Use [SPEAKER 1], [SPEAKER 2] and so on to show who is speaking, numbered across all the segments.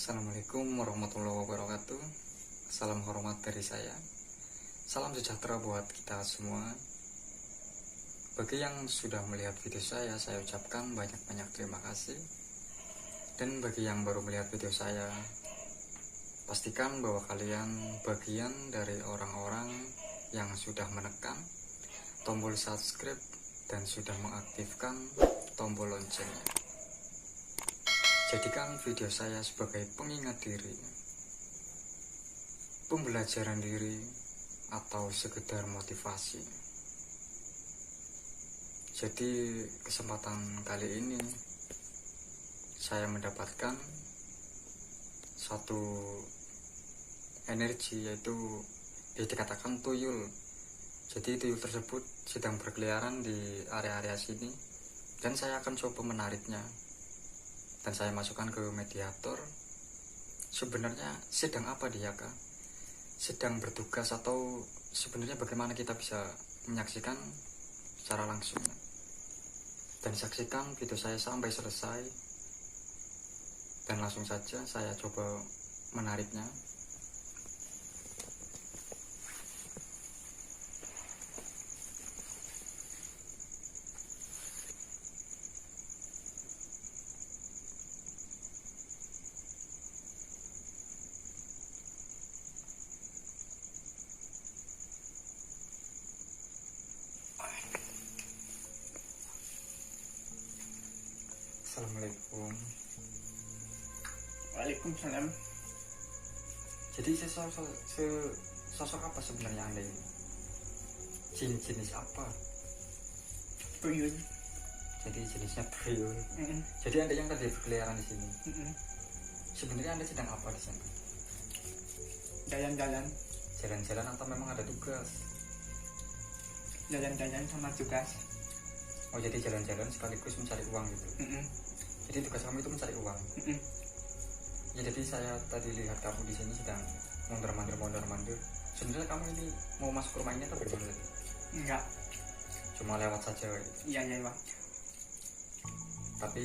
[SPEAKER 1] Assalamualaikum warahmatullahi wabarakatuh. Salam hormat dari saya. Salam sejahtera buat kita semua. Bagi yang sudah melihat video saya ucapkan banyak-banyak terima kasih. Dan bagi yang baru melihat video saya, pastikan bahwa kalian bagian dari orang-orang yang sudah menekan tombol subscribe dan sudah mengaktifkan tombol loncengnya. Jadikan video saya sebagai pengingat diri, pembelajaran diri, atau sekedar motivasi. Jadi kesempatan kali ini saya mendapatkan satu energi, yaitu dikatakan tuyul. Jadi tuyul tersebut sedang berkeliaran di area-area sini dan saya akan coba menariknya. Dan saya masukkan ke mediator. Sebenarnya sedang apa dia, Kak? Sedang bertugas atau sebenarnya bagaimana kita bisa menyaksikan secara langsung? Dan saksikan video saya sampai selesai. Dan langsung saja saya coba menariknya. Assalamualaikum.
[SPEAKER 2] Waalaikumsalam.
[SPEAKER 1] Jadi sosok apa sebenarnya Anda ini? Jenis apa?
[SPEAKER 2] Tuyul.
[SPEAKER 1] Jadi jenisnya tuyul. Jadi Anda yang tadi berkeliaran di sini. Sebenarnya Anda sedang apa di sana?
[SPEAKER 2] Jalan-jalan.
[SPEAKER 1] Jalan-jalan atau memang ada tugas?
[SPEAKER 2] Jalan-jalan sama tugas.
[SPEAKER 1] Oh, jadi jalan-jalan sekaligus mencari uang gitu. Jadi tugas kamu itu mencari uang. Ya, jadi saya tadi lihat kamu di sini sedang mondar-mandir. Sebenarnya kamu ini mau masuk ke rumah ini atau bagaimana?
[SPEAKER 2] Enggak.
[SPEAKER 1] Cuma lewat saja gitu.
[SPEAKER 2] Iya, lewat.
[SPEAKER 1] Tapi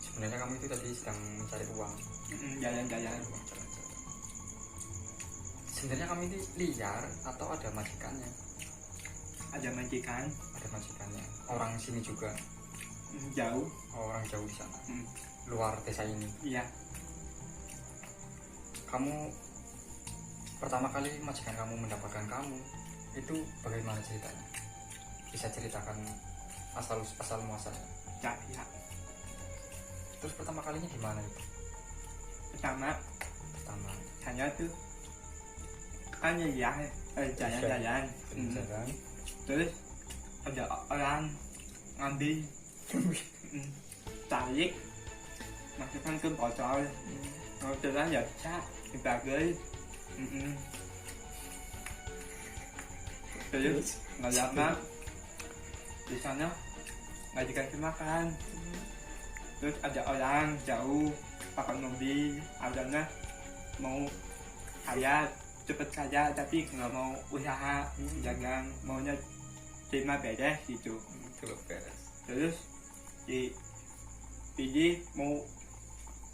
[SPEAKER 1] sebenarnya kamu itu tadi sedang mencari uang.
[SPEAKER 2] Jalan-jalan.
[SPEAKER 1] Sebenarnya kamu ini liar atau ada majikannya?
[SPEAKER 2] Ada majikan.
[SPEAKER 1] Ada majikannya. Orang sini juga?
[SPEAKER 2] Jauh.
[SPEAKER 1] Oh, orang jauh di sana. Luar desa ini.
[SPEAKER 2] Iya.
[SPEAKER 1] Kamu pertama kali majikan kamu mendapatkan kamu itu bagaimana ceritanya? Bisa ceritakan asal muasalnya?
[SPEAKER 2] Ya.
[SPEAKER 1] Terus pertama kalinya gimana itu?
[SPEAKER 2] Pertama saya tuh kan ya jalan-jalan.
[SPEAKER 1] Jalan.
[SPEAKER 2] Terus ada orang ngambil tarik, masukkan ke botol. Terus ya cak dibagi. Terus nggak lama di sana nggak dikasih makan. Terus ada orang jauh pakai mobil, adanya mau kaya cepet saja tapi nggak mau usaha dagang, maunya terima beres gitu. Terus pilih mau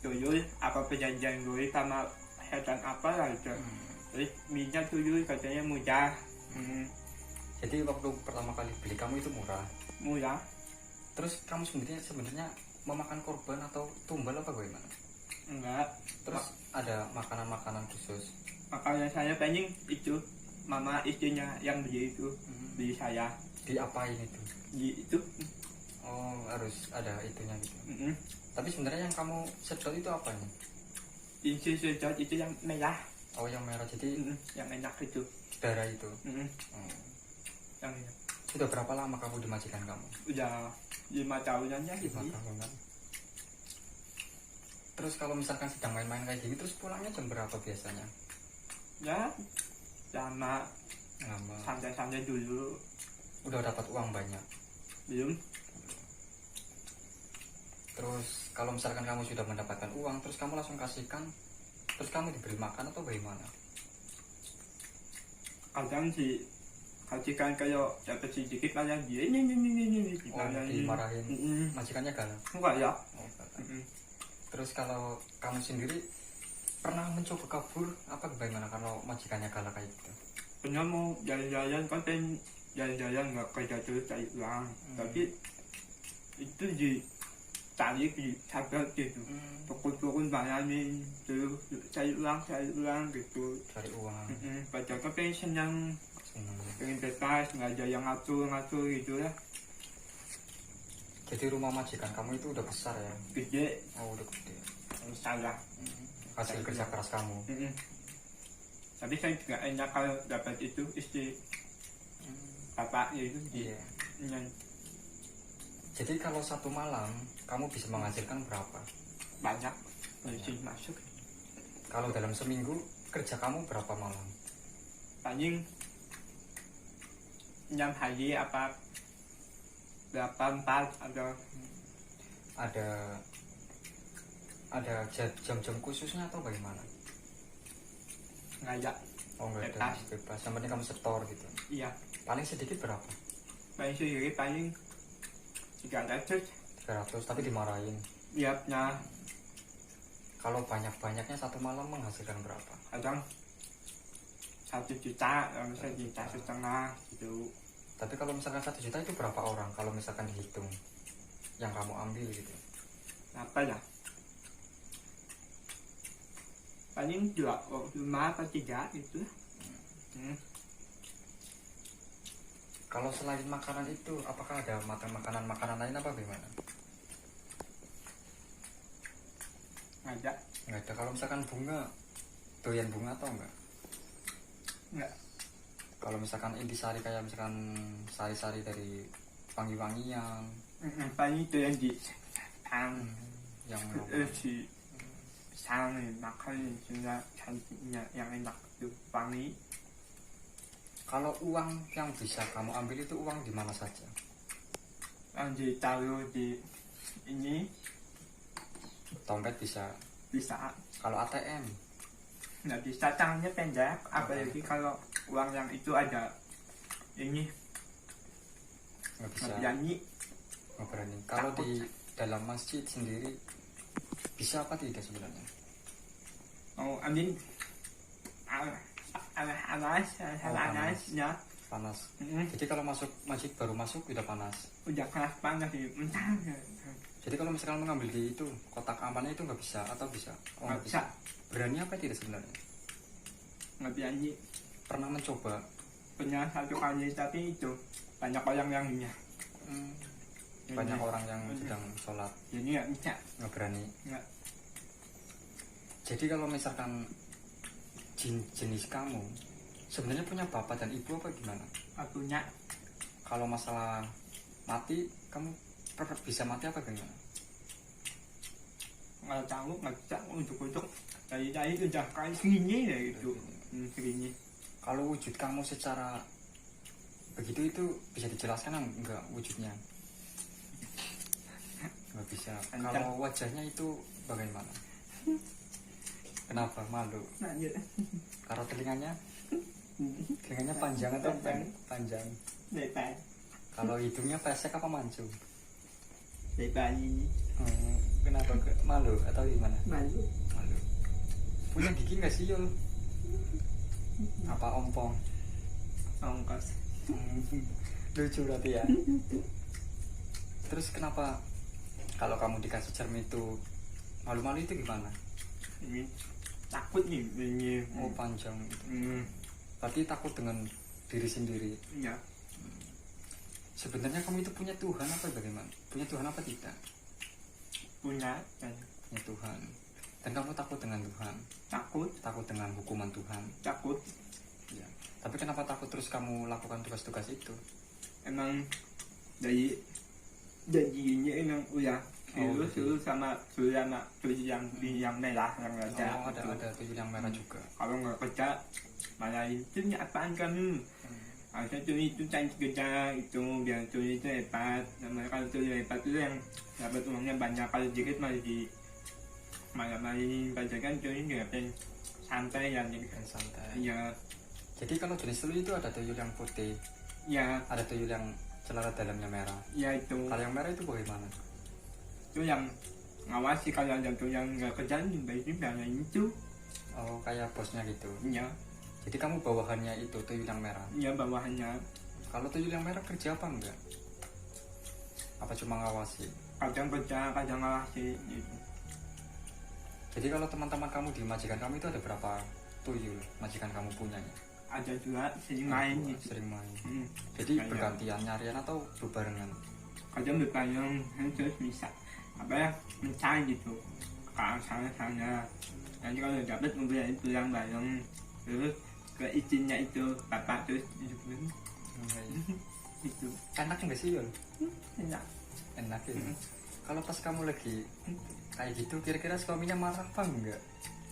[SPEAKER 2] tuyul apa perjanjian dulu sama setan apa lah gitu. Terus minyak tuyul katanya mudah.
[SPEAKER 1] Jadi waktu pertama kali beli kamu itu murah. Terus kamu sebenarnya memakan korban atau tumbal apa bagaimana?
[SPEAKER 2] Enggak.
[SPEAKER 1] Terus ada makanan khusus?
[SPEAKER 2] Makanya saya pengen itu mama istrinya yang beli itu beli saya.
[SPEAKER 1] Diapain itu?
[SPEAKER 2] Itu.
[SPEAKER 1] Oh, harus ada itunya gitu. Tapi sebenarnya yang kamu sedot itu apa nih?
[SPEAKER 2] Isi sedot itu yang merah.
[SPEAKER 1] Oh, yang merah, jadi
[SPEAKER 2] yang enak itu.
[SPEAKER 1] darah itu.
[SPEAKER 2] Yang enak.
[SPEAKER 1] Sudah berapa lama kamu di majikan kamu?
[SPEAKER 2] Udah 5 tahunan ya.
[SPEAKER 1] 5 tahunan. Terus kalau misalkan sedang main-main kayak gini, terus pulangnya jam berapa biasanya?
[SPEAKER 2] Ya, lama. Santai-santai dulu.
[SPEAKER 1] Udah dapat uang banyak?
[SPEAKER 2] Belum.
[SPEAKER 1] Terus kalau misalkan kamu sudah mendapatkan uang, terus kamu langsung kasihkan, terus kamu diberi makan atau bagaimana?
[SPEAKER 2] Kadang sih kasihkan kayak dapat sedikit aja dia ini
[SPEAKER 1] dimarahin. Majikannya galak?
[SPEAKER 2] Enggak ya.
[SPEAKER 1] Terus kalau kamu sendiri pernah mencoba kabur apa bagaimana kalau majikannya galak kayak gitu?
[SPEAKER 2] Pernah mau jalan-jalan kan pengen jalan-jalan nggak kerja terus cari uang, tapi itu ditarik di tabrak gitu, pukul-pukul bayangin terus cari uang gitu.
[SPEAKER 1] Cari uang.
[SPEAKER 2] Padahal kan pengen senang, pengen bebas, nggak ada yang ngatur gitu ya.
[SPEAKER 1] Jadi rumah majikan kamu itu udah besar ya?
[SPEAKER 2] Gede,
[SPEAKER 1] Oh udah gede.
[SPEAKER 2] salah.
[SPEAKER 1] Hasil kerja keras kamu.
[SPEAKER 2] Tapi saya juga enak kalau dapat itu istri bapaknya itu
[SPEAKER 1] Iya.
[SPEAKER 2] yang
[SPEAKER 1] Jadi kalau satu malam kamu bisa menghasilkan berapa?
[SPEAKER 2] banyak polisi masuk.
[SPEAKER 1] Kalau dalam seminggu kerja kamu berapa malam?
[SPEAKER 2] Paling 6 hari apa berapa 4
[SPEAKER 1] Ada jam-jam khususnya atau bagaimana?
[SPEAKER 2] ngajak.
[SPEAKER 1] Oh enggak ada,
[SPEAKER 2] Bebas.
[SPEAKER 1] bebas. Yang penting kamu setor gitu.
[SPEAKER 2] Iya,
[SPEAKER 1] Paling sedikit berapa?
[SPEAKER 2] paling sendiri paling 300.
[SPEAKER 1] 300 tapi dimarahin.
[SPEAKER 2] Iya, nah
[SPEAKER 1] Kalau banyak-banyaknya satu malam menghasilkan berapa?
[SPEAKER 2] kadang 1 juta, misalnya 1,5 juta gitu.
[SPEAKER 1] Tapi kalau misalkan 1 juta itu berapa orang? Kalau misalkan dihitung yang kamu ambil gitu.
[SPEAKER 2] Apa ya? Paling 2, 5 atau 3 gitu.
[SPEAKER 1] Kalau selain makanan itu, apakah ada makanan lain apa bagaimana?
[SPEAKER 2] Ngajak.
[SPEAKER 1] Nggak ada. Kalau misalkan bunga, doyan bunga atau enggak?
[SPEAKER 2] Enggak.
[SPEAKER 1] Kalau misalkan intisari kayak misalkan sari-sari dari wangi-wangian,
[SPEAKER 2] Paling itu yang di
[SPEAKER 1] yang
[SPEAKER 2] si pisang makan juga cantiknya yang enak itu wangi.
[SPEAKER 1] kalau uang yang bisa kamu ambil itu uang di mana saja?
[SPEAKER 2] Yang ditaruh di ini
[SPEAKER 1] Dompet bisa.
[SPEAKER 2] bisa,
[SPEAKER 1] Kalau ATM
[SPEAKER 2] nggak bisa, tangannya pendek. Apalagi kalau uang yang itu ada ini
[SPEAKER 1] nggak bisa.
[SPEAKER 2] nggak berani.
[SPEAKER 1] Nggak berani. Kalau
[SPEAKER 2] Takut.
[SPEAKER 1] di dalam masjid sendiri bisa apa tidak sebenarnya?
[SPEAKER 2] Oh, amin. Anas ya.
[SPEAKER 1] Panas. Jadi kalau masuk masjid baru masuk udah panas.
[SPEAKER 2] Udah keras panas sih, mentah.
[SPEAKER 1] Jadi kalau misalkan mengambil di itu kotak amannya itu nggak bisa atau bisa? Oh,
[SPEAKER 2] Nggak bisa,
[SPEAKER 1] Berani apa tidak sebenarnya?
[SPEAKER 2] nggak berani.
[SPEAKER 1] Pernah mencoba?
[SPEAKER 2] Punya 1 kali, tapi itu banyak orang yang punya.
[SPEAKER 1] Banyak orang yang sedang sholat
[SPEAKER 2] Jadi nggak bisa.
[SPEAKER 1] nggak berani.
[SPEAKER 2] Nggak.
[SPEAKER 1] Jadi kalau misalkan jin jenis kamu sebenarnya punya bapak dan ibu apa gimana?
[SPEAKER 2] Punya.
[SPEAKER 1] Kalau masalah mati kamu bisa mati apa gimana?
[SPEAKER 2] Nggak tahu, nggak bisa ujuk-ujuk. Dari udah kayak segini ya gitu. Segini.
[SPEAKER 1] Kalau wujud kamu secara begitu itu bisa dijelaskan enggak wujudnya? Nggak bisa. Kalau wajahnya itu bagaimana? Kenapa malu?
[SPEAKER 2] Lanjut.
[SPEAKER 1] Kalau telinganya panjang atau panjang?
[SPEAKER 2] Lebar.
[SPEAKER 1] Kalau hidungnya pesek apa mancung?
[SPEAKER 2] Lebar ini.
[SPEAKER 1] Kenapa malu atau gimana?
[SPEAKER 2] Malu.
[SPEAKER 1] Malu. Punya gigi nggak sih Yul? Apa ompong?
[SPEAKER 2] Ongkos.
[SPEAKER 1] Lucu berarti ya. Terus kenapa kalau kamu dikasih cermin itu malu-malu itu gimana?
[SPEAKER 2] Ini takut nih ini.
[SPEAKER 1] Oh panjang. Berarti takut dengan diri sendiri.
[SPEAKER 2] Iya.
[SPEAKER 1] Sebenarnya kamu itu punya Tuhan apa bagaimana? Punya Tuhan apa tidak?
[SPEAKER 2] Punya dan
[SPEAKER 1] Punya Tuhan. Dan kamu takut dengan Tuhan?
[SPEAKER 2] takut.
[SPEAKER 1] Takut dengan hukuman Tuhan?
[SPEAKER 2] Takut.
[SPEAKER 1] Ya. Tapi kenapa takut terus kamu lakukan tugas-tugas itu?
[SPEAKER 2] Emang dari janjinya emang udah suruh sama tuyul yang merah yang
[SPEAKER 1] Oh,
[SPEAKER 2] ada.
[SPEAKER 1] ada tuyul yang merah juga.
[SPEAKER 2] Kalau nggak kerja malah itu apaan kamu? Harusnya tuyul itu cantik kerja itu biar tuyul itu hebat. Namanya kalau tuyul hebat itu yang dapat uangnya banyak, kalau dikit malah main bajakan tuyul juga pengen santai ya nih.
[SPEAKER 1] Dan santai.
[SPEAKER 2] Iya.
[SPEAKER 1] Jadi kalau jenis tuyul itu ada tuyul yang putih,
[SPEAKER 2] Ya,
[SPEAKER 1] ada tuyul yang celana dalamnya merah.
[SPEAKER 2] ya itu.
[SPEAKER 1] Kalau yang merah itu bagaimana?
[SPEAKER 2] Itu yang ngawasi kalau ada tuyul yang nggak kerja juga itu biarin itu.
[SPEAKER 1] Oh, kayak bosnya gitu.
[SPEAKER 2] Iya,
[SPEAKER 1] Jadi kamu bawahannya itu tuyul yang merah.
[SPEAKER 2] iya bawahannya.
[SPEAKER 1] Kalau tuyul yang merah kerja apa enggak? Apa cuma ngawasi?
[SPEAKER 2] Kadang kerja, kadang ngawasi gitu.
[SPEAKER 1] Jadi kalau teman-teman kamu di majikan kamu itu ada berapa tuyul majikan kamu punyanya?
[SPEAKER 2] Ada juga sering main
[SPEAKER 1] Dua,
[SPEAKER 2] gitu.
[SPEAKER 1] sering main.
[SPEAKER 2] Hmm.
[SPEAKER 1] Jadi
[SPEAKER 2] Kayak-
[SPEAKER 1] bergantian nyarian atau berbarengan?
[SPEAKER 2] Kadang berkayang terus bisa apa ya, mencari gitu ke sana. Nanti kalau dapat mobil itu pulang bareng, terus ke izinnya itu bapak terus hidupin gitu.
[SPEAKER 1] Enak nggak sih Yul?
[SPEAKER 2] Enak.
[SPEAKER 1] Enak ya.
[SPEAKER 2] Hmm.
[SPEAKER 1] Kalau pas kamu lagi kayak gitu, kira-kira suaminya marah apa enggak?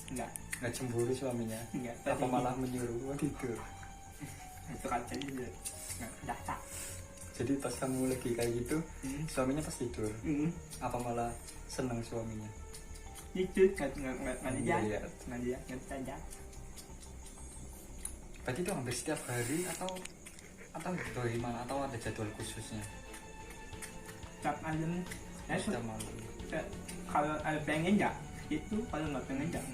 [SPEAKER 2] Enggak,
[SPEAKER 1] Nggak cemburu suaminya?
[SPEAKER 2] enggak.
[SPEAKER 1] Apa malah menyuruh? Wah gitu.
[SPEAKER 2] itu katanya juga nggak data.
[SPEAKER 1] Jadi pas kamu lagi kayak gitu, suaminya pas tidur. Apa malah seneng suaminya?
[SPEAKER 2] Itu nggak dia,
[SPEAKER 1] Iya.
[SPEAKER 2] nggak saja.
[SPEAKER 1] Berarti itu hampir setiap hari atau bagaimana? Atau ada jadwal khususnya?
[SPEAKER 2] Setiap malam,
[SPEAKER 1] Setiap malam.
[SPEAKER 2] kalau ada pengen nggak itu, kalau nggak pengen nggak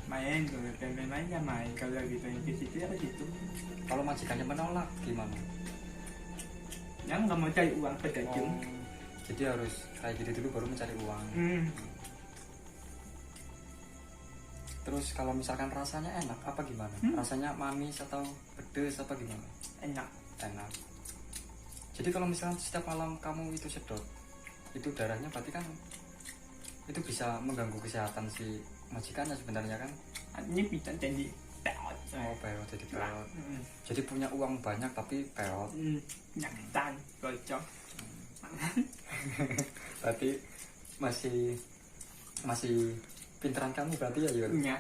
[SPEAKER 2] main, kalau pengen main ya main, kalau lagi pengen ke situ ya ke situ.
[SPEAKER 1] Kalau majikannya menolak gimana?
[SPEAKER 2] Yang nggak mau cari uang pedagang.
[SPEAKER 1] Jadi harus kayak gitu dulu baru mencari uang. Terus kalau misalkan rasanya enak apa gimana? Rasanya manis atau pedes apa gimana?
[SPEAKER 2] Enak.
[SPEAKER 1] Enak. Jadi kalau misalkan setiap malam kamu itu sedot, itu darahnya berarti kan itu bisa mengganggu kesehatan si majikannya sebenarnya kan?
[SPEAKER 2] Ini bisa jadi peot.
[SPEAKER 1] Oh, peot jadi peot. Jadi punya uang banyak tapi peot.
[SPEAKER 2] Nyakitan, gocok.
[SPEAKER 1] Berarti masih pinteran kamu berarti ya Yul?
[SPEAKER 2] Iya.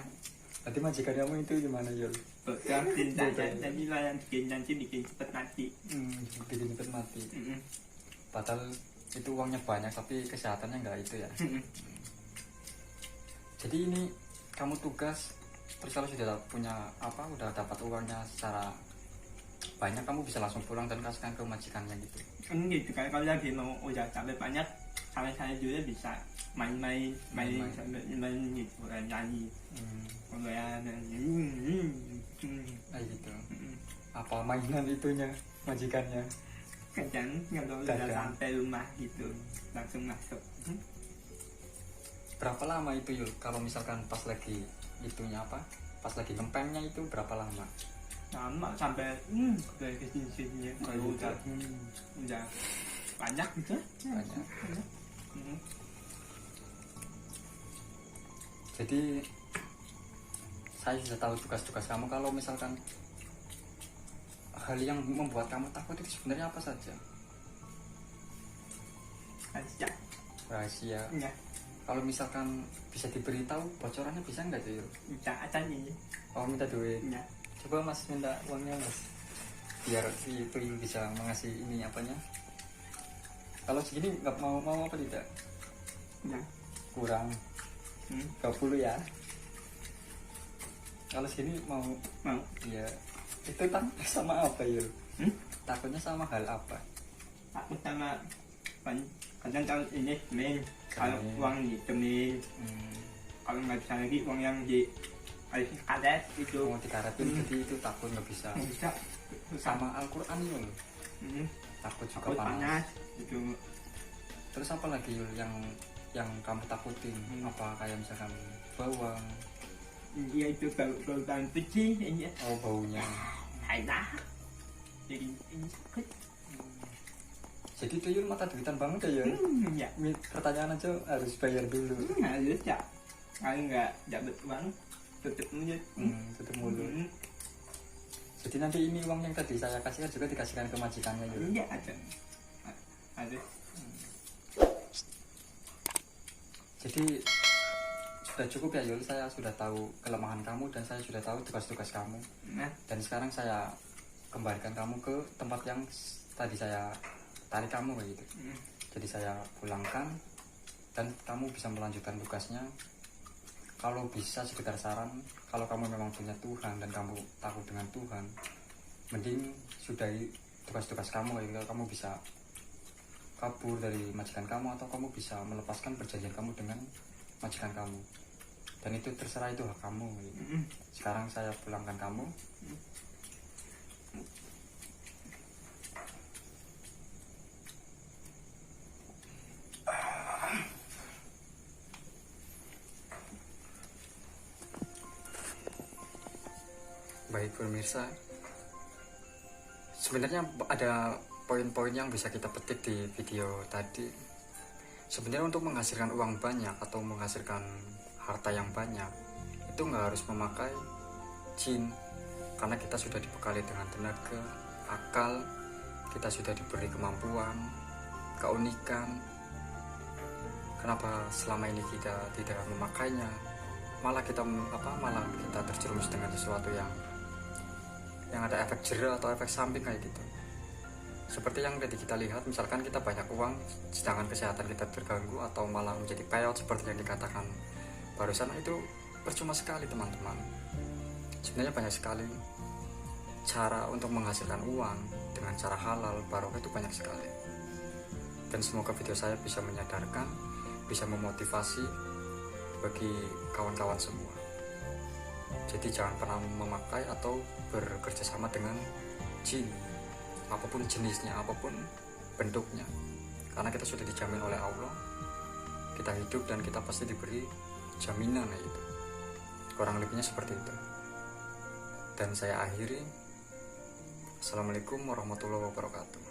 [SPEAKER 1] Berarti majikan kamu itu gimana Yul?
[SPEAKER 2] Gocok, pintar. Jadi lah yang bikin cepet mati.
[SPEAKER 1] Bikin cepet mati. Padahal itu uangnya banyak tapi kesehatannya enggak itu ya. Jadi ini kamu tugas terus kalau sudah punya apa udah dapat uangnya secara banyak kamu bisa langsung pulang dan kasihkan ke majikannya gitu.
[SPEAKER 2] Gitu kan, kalau lagi mau udah capek banyak, saya juga bisa main gitu, nyanyi. Kalau ya nyanyi.
[SPEAKER 1] Kayak gitu. Apa mainan itunya majikannya?
[SPEAKER 2] Kadang kalau udah sampai rumah gitu langsung masuk.
[SPEAKER 1] Berapa lama itu Yul? Kalau misalkan pas lagi itunya apa? Pas lagi ngempengnya itu berapa lama?
[SPEAKER 2] Lama sampai dari kesini kalau udah banyak gitu.
[SPEAKER 1] Banyak. Jadi saya sudah tahu tugas-tugas kamu. Kalau misalkan hal yang membuat kamu takut itu sebenarnya apa saja?
[SPEAKER 2] Aja.
[SPEAKER 1] Rahasia.
[SPEAKER 2] Ya,
[SPEAKER 1] Kalau misalkan bisa diberitahu bocorannya bisa nggak tuh Yul?
[SPEAKER 2] bisa aja nih.
[SPEAKER 1] Oh minta duit.
[SPEAKER 2] Ya,
[SPEAKER 1] Coba mas minta uangnya mas. Biar si Tuyul bisa mengasih ini apanya. Kalau segini nggak mau apa tidak?
[SPEAKER 2] ya.
[SPEAKER 1] Kurang 20 ya. Kalau segini mau. Iya. Itu takutnya sama apa Yul? Takutnya sama hal apa?
[SPEAKER 2] Takut sama kadang kalau ini temen, kalau
[SPEAKER 1] Temen.
[SPEAKER 2] uang di temen, kalau nggak bisa lagi uang yang di kadet itu
[SPEAKER 1] Mau dikaretin jadi itu takut nggak bisa.
[SPEAKER 2] nggak bisa.
[SPEAKER 1] Sama Al-Quran Yul. Takut juga
[SPEAKER 2] Takut
[SPEAKER 1] panas.
[SPEAKER 2] panas itu.
[SPEAKER 1] Terus apa lagi Yul yang kamu takutin? Apa kayak misalkan bawang?
[SPEAKER 2] Iya itu bau peci ini.
[SPEAKER 1] Oh baunya.
[SPEAKER 2] Enak. Jadi ini sakit.
[SPEAKER 1] Jadi Tuyul mata duitan banget ya Yul.
[SPEAKER 2] Ya.
[SPEAKER 1] Pertanyaan aja harus bayar dulu.
[SPEAKER 2] Harus ya. Kalau nggak dapat uang tutup mulut.
[SPEAKER 1] Tutup mulut. Jadi nanti ini uang yang tadi saya kasihkan juga dikasihkan ke majikannya Yul.
[SPEAKER 2] Iya ada. Ada.
[SPEAKER 1] Jadi sudah cukup ya Yul, saya sudah tahu kelemahan kamu dan saya sudah tahu tugas-tugas kamu.
[SPEAKER 2] Nah,
[SPEAKER 1] Dan sekarang saya kembalikan kamu ke tempat yang tadi saya tarik kamu kayak gitu. Jadi saya pulangkan dan kamu bisa melanjutkan tugasnya. Kalau bisa sekedar saran, kalau kamu memang punya Tuhan dan kamu takut dengan Tuhan, mending sudahi tugas-tugas kamu kayak gitu. Kamu bisa kabur dari majikan kamu atau kamu bisa melepaskan perjanjian kamu dengan majikan kamu. dan itu terserah, itu hak kamu gitu. Sekarang saya pulangkan kamu. Baik pemirsa, sebenarnya ada poin-poin yang bisa kita petik di video tadi. Sebenarnya untuk menghasilkan uang banyak atau menghasilkan harta yang banyak, itu nggak harus memakai jin, karena kita sudah dibekali dengan tenaga, akal, kita sudah diberi kemampuan, keunikan. Kenapa selama ini kita tidak memakainya, malah kita terjerumus dengan sesuatu yang ada efek jera atau efek samping kayak gitu. Seperti yang tadi kita lihat, misalkan kita banyak uang sedangkan kesehatan kita terganggu atau malah menjadi peyot seperti yang dikatakan barusan, itu percuma sekali teman-teman. Sebenarnya banyak sekali cara untuk menghasilkan uang dengan cara halal, barokah itu banyak sekali. Dan semoga video saya bisa menyadarkan, bisa memotivasi bagi kawan-kawan semua. Jadi jangan pernah memakai atau bekerja sama dengan jin, apapun jenisnya, apapun bentuknya, karena kita sudah dijamin oleh Allah, kita hidup dan kita pasti diberi jaminan itu. Kurang lebihnya seperti itu. Dan saya akhiri. Assalamualaikum warahmatullahi wabarakatuh.